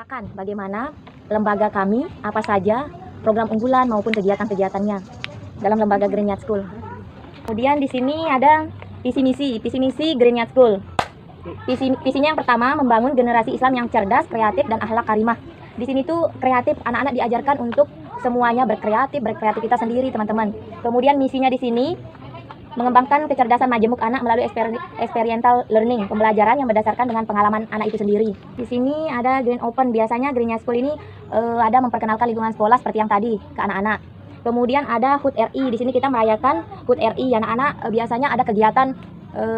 ceritakan bagaimana lembaga kami, apa saja program unggulan maupun kegiatan-kegiatannya dalam lembaga Green Yard School. Kemudian di sini ada visi misi Green Yard School. Visinya yang pertama, membangun generasi Islam yang cerdas, kreatif, dan akhlak karimah. Di sini tuh kreatif, anak-anak diajarkan untuk semuanya berkreativitas sendiri, teman-teman. Kemudian misinya di sini mengembangkan kecerdasan majemuk anak melalui experiential learning, pembelajaran yang berdasarkan dengan pengalaman anak itu sendiri. Di sini ada Green Open. Biasanya Green Yard School ini ada memperkenalkan lingkungan sekolah seperti yang tadi ke anak-anak. Kemudian ada HUT RI. Di sini kita merayakan HUT RI. Anak-anak biasanya ada kegiatan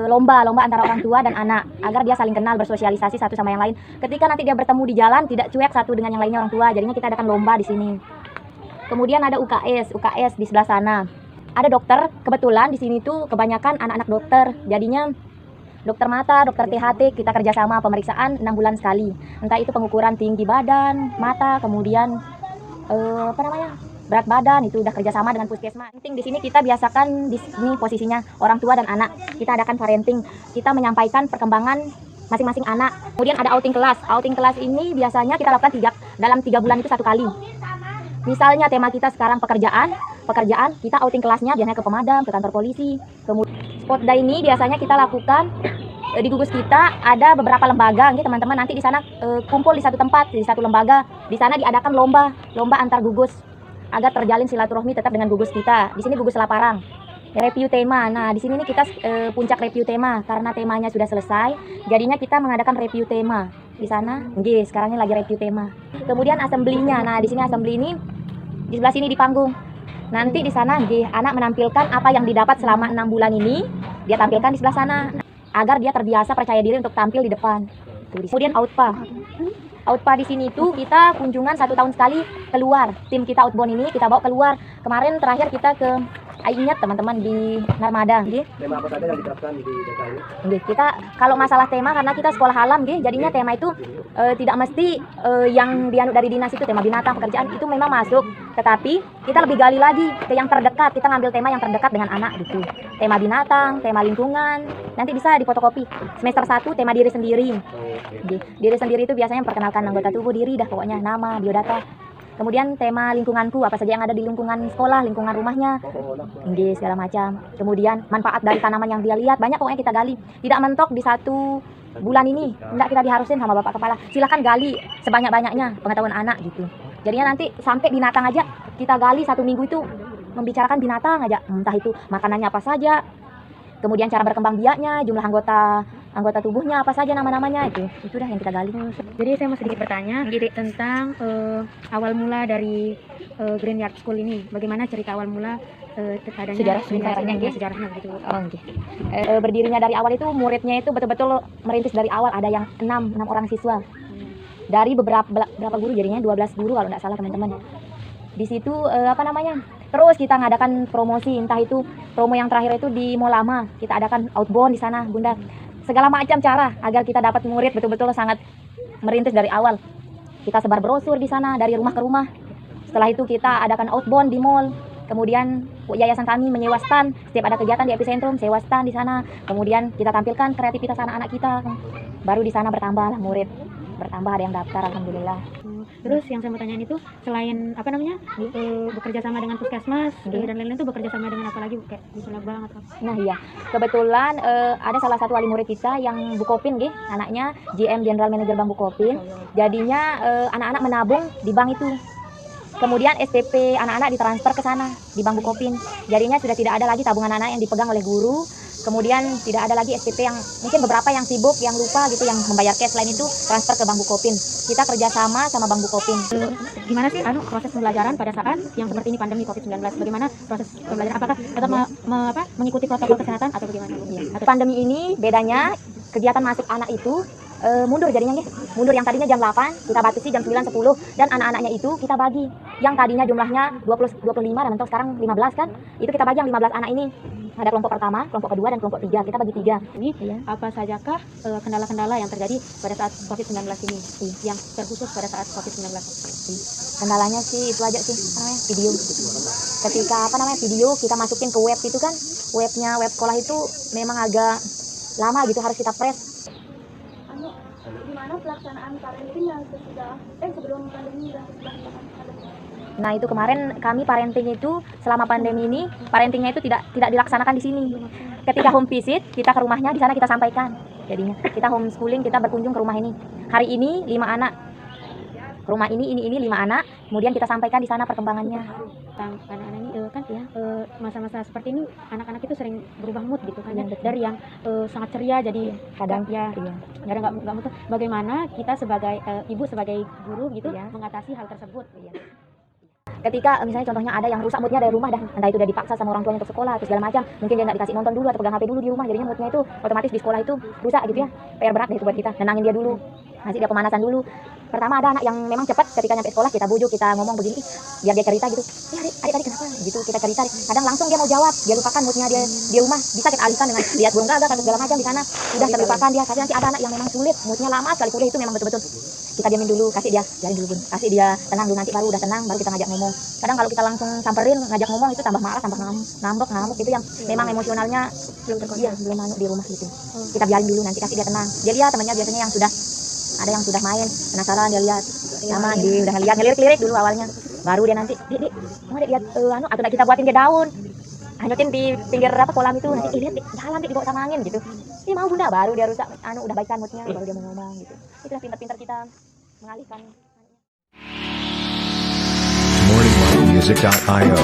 lomba antara orang tua dan anak agar dia saling kenal, bersosialisasi satu sama yang lain. Ketika nanti dia bertemu di jalan tidak cuek satu dengan yang lainnya orang tua. Jadinya kita adakan lomba di sini. Kemudian ada UKS di sebelah sana. Ada dokter, kebetulan di sini tuh kebanyakan anak-anak dokter. Jadinya dokter mata, dokter THT, kita kerjasama pemeriksaan 6 bulan sekali. Entah itu pengukuran tinggi badan, mata, kemudian berat badan, itu udah kerjasama dengan puskesmas. Penting di sini kita biasakan di sini posisinya orang tua dan anak. Kita adakan parenting, kita menyampaikan perkembangan masing-masing anak. Kemudian ada outing kelas. Outing kelas ini biasanya kita lakukan dalam 3 bulan itu 1 kali. Misalnya tema kita sekarang pekerjaan, kita outing kelasnya biasanya ke pemadam, ke kantor polisi. Kemudian spot day ini biasanya kita lakukan di gugus kita ada beberapa lembaga, gitu teman-teman. Nanti di sana kumpul di satu tempat, di satu lembaga. Di sana diadakan lomba antar gugus agar terjalin silaturahmi tetap dengan gugus kita. Di sini gugus Laparang. Review tema. Nah, di sini nih kita puncak review tema karena temanya sudah selesai. Jadinya kita mengadakan review tema. Di sana, sekarang ini lagi review tema. Kemudian assembly-nya. Nah, di sini assembly ini di sebelah sini di panggung. Nanti di sana anak menampilkan apa yang didapat selama 6 bulan ini, dia tampilkan di sebelah sana agar dia terbiasa percaya diri untuk tampil di depan. Kemudian outpa di sini tuh kita kunjungan 1 tahun sekali keluar. Tim kita outbound ini kita bawa keluar. Kemarin terakhir kita ke Aingat teman-teman di Narmada. Tema apa saja yang diterapkan di desa ini? Kita kalau masalah tema karena kita sekolah alam, jadinya tema itu tidak mesti yang dianut dari dinas itu tema binatang pekerjaan itu memang masuk, tetapi kita lebih gali lagi ke yang terdekat. Kita ngambil tema yang terdekat dengan anak gitu. Tema binatang, tema lingkungan, nanti bisa difotokopi. Semester 1 tema diri sendiri. Diri sendiri itu biasanya memperkenalkan anggota tubuh diri dah pokoknya, nama, biodata. Kemudian tema lingkunganku, apa saja yang ada di lingkungan sekolah, lingkungan rumahnya, segala macam. Kemudian manfaat dari tanaman yang dia lihat, banyak pokoknya kita gali. Tidak mentok di 1 bulan ini, tidak kita diharusin sama Bapak Kepala. Silakan gali sebanyak-banyaknya pengetahuan anak gitu. Jadinya nanti sampai binatang aja kita gali 1 minggu itu membicarakan binatang aja. Entah itu makanannya apa saja, kemudian cara berkembang biaknya, jumlah anggota tubuhnya apa saja nama-namanya itu dah yang kita gali. Jadi saya mau sedikit bertanya tentang awal mula dari Green Yard School ini. Bagaimana cerita awal mula sejarahnya gitu. Berdirinya dari awal itu muridnya itu betul-betul merintis dari awal. Ada yang 6 orang siswa dari berapa guru, jadinya 12 guru kalau tidak salah teman-teman. Di situ terus kita ngadakan promosi, entah itu promo yang terakhir itu di Mall Lama, kita adakan outbound di sana Bunda. Segala macam cara agar kita dapat murid betul-betul sangat merintis dari awal. Kita sebar brosur di sana dari rumah ke rumah. Setelah itu kita adakan outbound di mall. Kemudian yayasan kami menyewa stand. Setiap ada kegiatan di epicentrum, sewa stand di sana. Kemudian kita tampilkan kreativitas anak-anak kita. Baru di sana bertambah lah murid. Bertambah, ada yang daftar, alhamdulillah. Terus yang saya mau tanyain itu selain bekerja sama dengan puskesmas dan lain-lain itu bekerja sama dengan apa lagi, kayak misalnya bank atau? Nah iya, kebetulan ada salah satu wali murid kita yang Bukopin anaknya GM General Manager Bank Bukopin. Jadinya anak-anak menabung di bank itu. Kemudian SPP anak-anak ditransfer ke sana di Bank Bukopin. Jadinya sudah tidak ada lagi tabungan anak yang dipegang oleh guru. Kemudian tidak ada lagi SPP yang mungkin beberapa yang sibuk, yang lupa gitu, yang membayar cash. Selain itu transfer ke Bank Bukopin. Kita kerjasama sama Bank Bukopin. Gimana sih proses pembelajaran pada saat yang seperti ini pandemi COVID-19? Bagaimana proses pembelajaran? Apakah tetap mengikuti protokol kesehatan atau bagaimana? Atau pandemi ini bedanya kegiatan masuk anak itu mundur jadinya mundur. Yang tadinya jam 8 kita batasi jam 9, 10, dan anak-anaknya itu kita bagi. Yang tadinya jumlahnya 25 dan mentok sekarang 15 kan, itu kita bagi yang 15 anak ini. Ada kelompok pertama, kelompok kedua, dan kelompok 3. Kita bagi 3. Ini apa sajakah kendala-kendala yang terjadi pada saat COVID-19 ini? Yang terkhusus pada saat COVID-19. Kendalanya sih itu aja sih, video. Ketika video kita masukin ke web itu kan, web sekolah itu memang agak lama gitu, harus kita press. Gimana pelaksanaan parenting yang sebelum pandemi dan setelah pandemi? Nah itu kemarin kami parenting itu selama pandemi ini parentingnya itu tidak dilaksanakan di sini. Ketika home visit kita ke rumahnya, di sana kita sampaikan. Jadinya kita homeschooling, kita berkunjung ke rumah ini. Hari ini 5 anak. Rumah ini 5 anak. Kemudian kita sampaikan di sana perkembangannya. Anak-anak ini kan ya masa-masa seperti ini anak-anak itu sering berubah mood gitu kan ya. Betul. Dari yang sangat ceria jadi Kadang ya iya. kadang nggak mood. Bagaimana kita sebagai ibu sebagai guru gitu Iya. mengatasi hal tersebut. Iya. Ketika misalnya contohnya ada yang rusak moodnya dari rumah dah, entah itu udah dipaksa sama orang tuanya untuk sekolah atau segala macam, mungkin dia nggak dikasih nonton dulu atau pegang HP dulu di rumah, jadinya moodnya itu otomatis di sekolah itu rusak gitu ya. PR berat deh itu buat kita, nenangin dia dulu, ngasih dia pemanasan dulu. Pertama ada anak yang memang cepat ketika nyampe sekolah kita bujuk, kita ngomong begini, biar dia cerita gitu. Adik tadi kenapa? Gitu kita cerita. Kadang langsung dia mau jawab, dia lupakan moodnya dia di rumah, bisa kita alihkan dengan lihat burung gagak atau segala macam di sana. Udah terlupakan dia. Tapi nanti ada anak yang memang sulit, moodnya lama sekali kuliah, itu memang betul-betul kita diamin dulu, kasih dia jalan dulu Bun. Kasih dia tenang dulu, nanti baru udah tenang baru kita ngajak ngomong. Kadang kalau kita langsung samperin ngajak ngomong itu tambah marah, tambah ngambek itu yang memang emosionalnya belum anu di rumah gitu. Kita biarin dulu, nanti kasih dia tenang. Dia lihat temannya biasanya yang sudah ada yang sudah main, penasaran dia lihat. Sama dia udah lihat ngelirik dulu awalnya. Baru dia nanti, Dik, mau lihat atau kita buatin dia daun. Hanyutin di pinggir kolam itu, nanti lihat jalan dibawa sama angin gitu. Ini mau Bunda, baru dia rusak udah baikan moodnya, baru dia mau ngomong gitu. Itulah pintar-pintar kita mengalihkan. morninglightmusic.io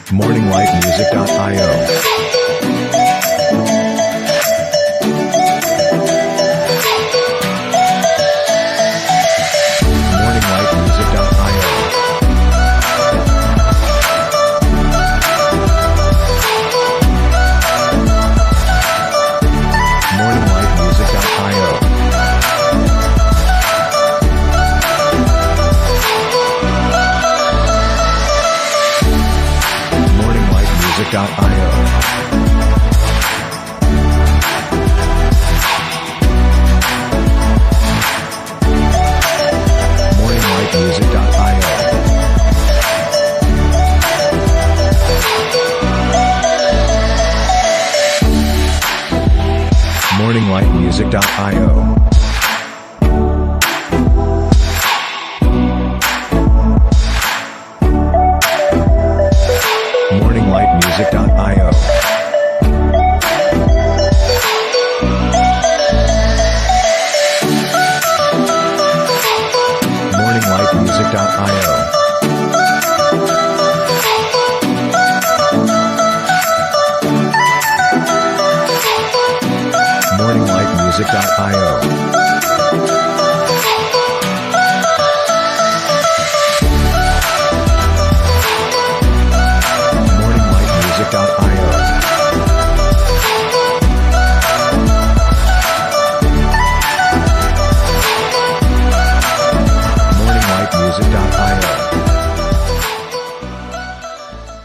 morninglightmusic.io morninglightmusic.io morninglightmusic.io morninglightmusic.io morninglightmusic.io